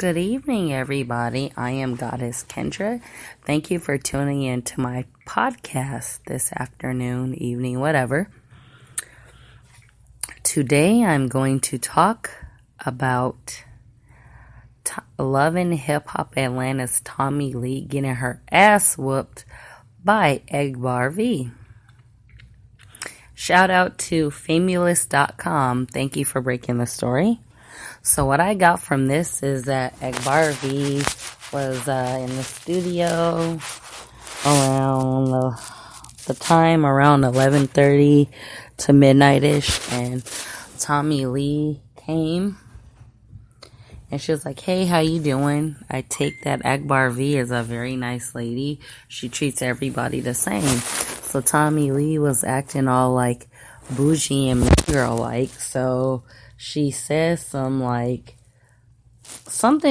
Good evening, everybody. I am Goddess Kendra. Thank you for tuning in to my podcast this afternoon, evening, whatever. Today, I'm going to talk about Love and Hip Hop Atlanta's Tommie Lee getting her ass whooped by Akbar V. Shout out to fameolous-com. Thank you for breaking the story. So what I got from this is that Akbar V was in the studio around the time around 11:30 to midnight-ish, and Tommie Lee came and she was like, "Hey, how you doing?" I take that Akbar V is a very nice lady. She treats everybody the same. So Tommie Lee was acting all like bougie and girl-like, so she says something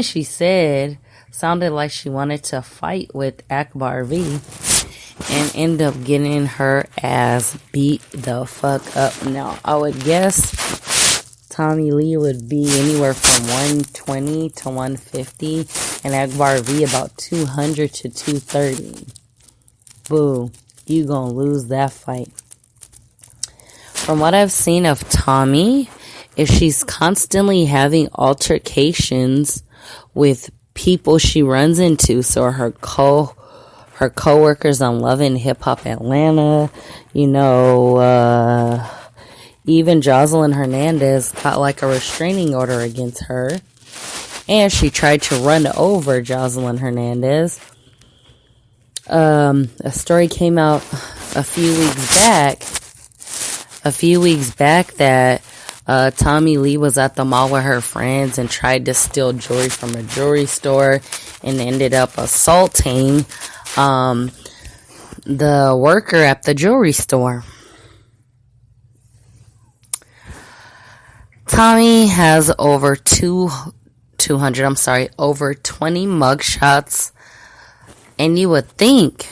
she said sounded like she wanted to fight with Akbar V and end up getting her ass beat the fuck up. Now, I would guess Tommie Lee would be anywhere from 120 to 150 and Akbar V about 200 to 230. Boo, you gonna lose that fight. From what I've seen of Tommie, if she's constantly having altercations with people she runs into, so her coworkers on Love and Hip Hop Atlanta, even Jocelyn Hernandez got like a restraining order against her, and she tried to run over Jocelyn Hernandez. A story came out a few weeks back that Tommie Lee was at the mall with her friends and tried to steal jewelry from a jewelry store and ended up assaulting the worker at the jewelry store. Tommie has over 20 mugshots, and you would think,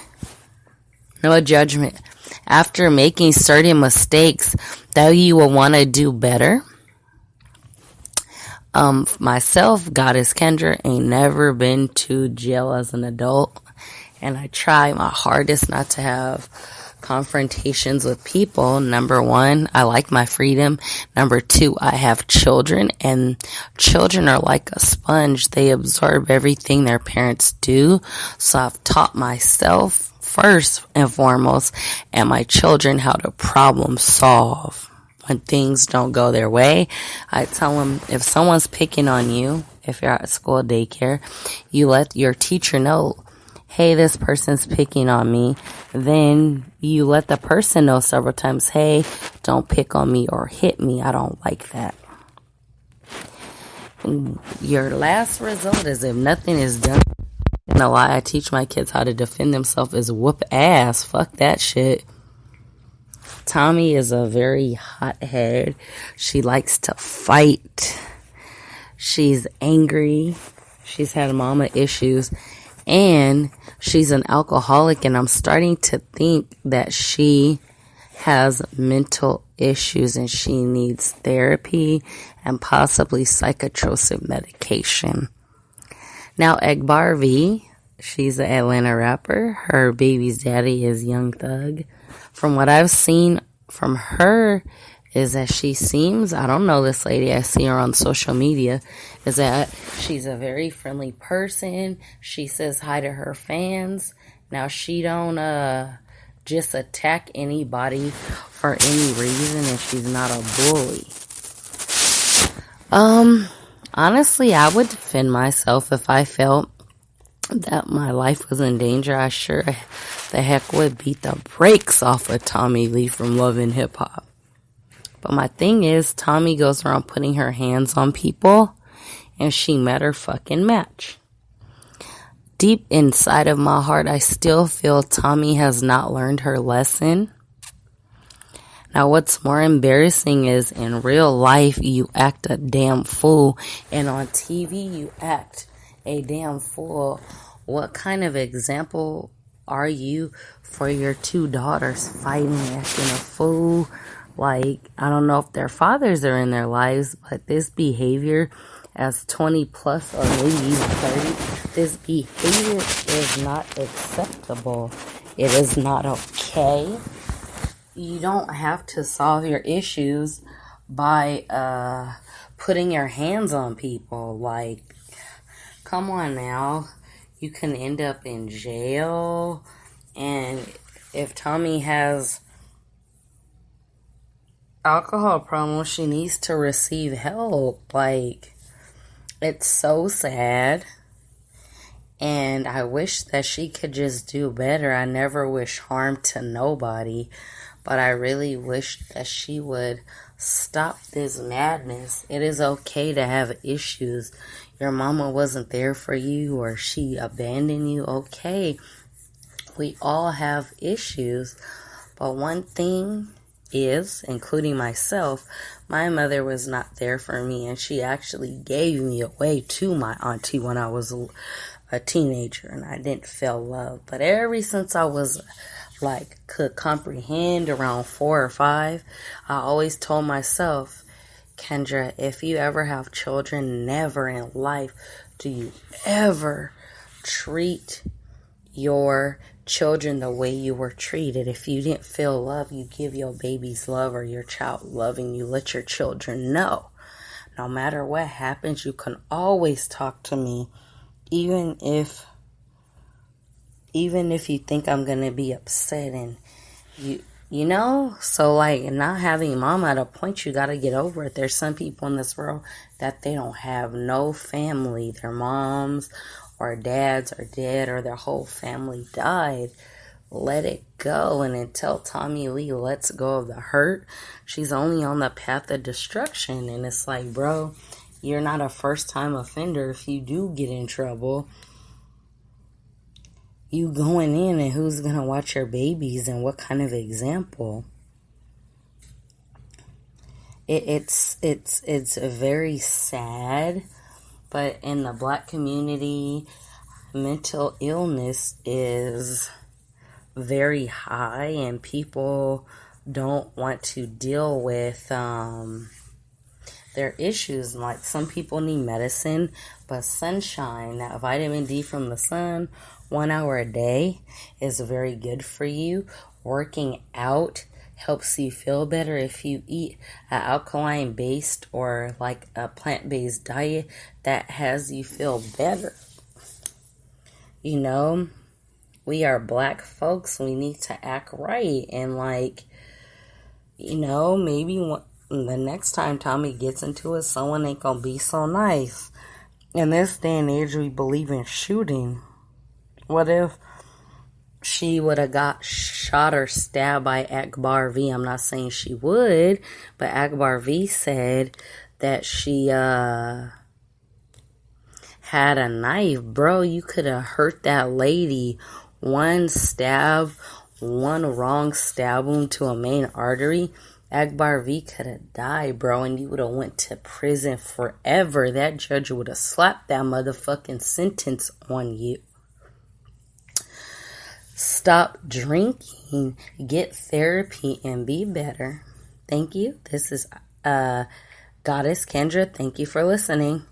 no judgment, after making certain mistakes that you will want to do better. Myself, Goddess Kendra, ain't never been to jail as an adult, and I try my hardest not to have confrontations with people. Number one, I like my freedom. Number two, I have children, and children are like a sponge. They absorb everything their parents do. So I've taught myself first and foremost, and my children, how to problem solve when things don't go their way. I tell them, if someone's picking on you, if you're at school daycare, you let your teacher know, hey, this person's picking on me. Then you let the person know several times, hey, don't pick on me or hit me. I don't like that. And your last result is, if nothing is done, a lie I teach my kids how to defend themselves is whoop ass. Fuck that shit. Tommie is a very hothead. She likes to fight. She's angry. She's had mama issues. And she's an alcoholic, and I'm starting to think that she has mental issues and she needs therapy and possibly psychotropic medication. Now, Akbar V, she's an Atlanta rapper. Her baby's daddy is Young Thug. From what I've seen from her is that she seems, I don't know this lady, I see her on social media, is that she's a very friendly person. She says hi to her fans. Now, she don't just attack anybody for any reason, and she's not a bully. Honestly, I would defend myself if I felt that my life was in danger. I sure the heck would beat the brakes off of Tommie Lee from Love and Hip Hop. But my thing is, Tommie goes around putting her hands on people, and she met her fucking match. Deep inside of my heart, I still feel Tommie has not learned her lesson. Now, what's more embarrassing is, in real life, you act a damn fool, and on TV, you act a damn fool. What kind of example are you for your two daughters fighting, acting a fool? Like, I don't know if their fathers are in their lives, but this behavior as 20 plus or maybe even 30. This behavior is not acceptable. It is not okay. You don't have to solve your issues by putting your hands on people. Like, come on now. You can end up in jail. And if Tommie has alcohol problems, she needs to receive help. Like, it's so sad. And I wish that she could just do better. I never wish harm to nobody. But I really wish that she would stop this madness. It is okay to have issues. Your mama wasn't there for you or she abandoned you. Okay, we all have issues. But one thing is, including myself, my mother was not there for me. And she actually gave me away to my auntie when I was a teenager. And I didn't feel love. But ever since I was could comprehend around 4 or 5, I always told myself, Kendra, if you ever have children, never in life do you ever treat your children the way you were treated. If you didn't feel love, you give your babies love or your child loving you. Let your children know. No matter what happens, you can always talk to me, even if you think I'm going to be upset. And you know, so like not having mom at a point, you got to get over it. There's some people in this world that they don't have no family. Their moms or dads are dead or their whole family died. Let it go. And until Tommie Lee lets go of the hurt, she's only on the path of destruction. And it's like, bro, you're not a first time offender. If you do get in trouble, you going in, and who's going to watch your babies and what kind of example? It's very sad, but in the Black community, mental illness is very high and people don't want to deal with their issues. Like, some people need medicine, but sunshine, that vitamin D from the sun, 1 hour a day is very good for you. Working out helps you feel better. If you eat an alkaline based or like a plant-based diet, that has you feel better. You know, we are Black folks. We need to act right. And like, you know, maybe the next time Tommie gets into it, someone ain't gonna be so nice. In this day and age, we believe in shooting. What if she would have got shot or stabbed by Akbar V? I'm not saying she would, but Akbar V said that she had a knife. Bro, you could have hurt that lady. One stab, one wrong stab wound to a main artery. Akbar V could have died, bro, and you would have went to prison forever. That judge would have slapped that motherfucking sentence on you. Stop drinking, get therapy, and be better. Thank you. This is Goddess Kendra. Thank you for listening.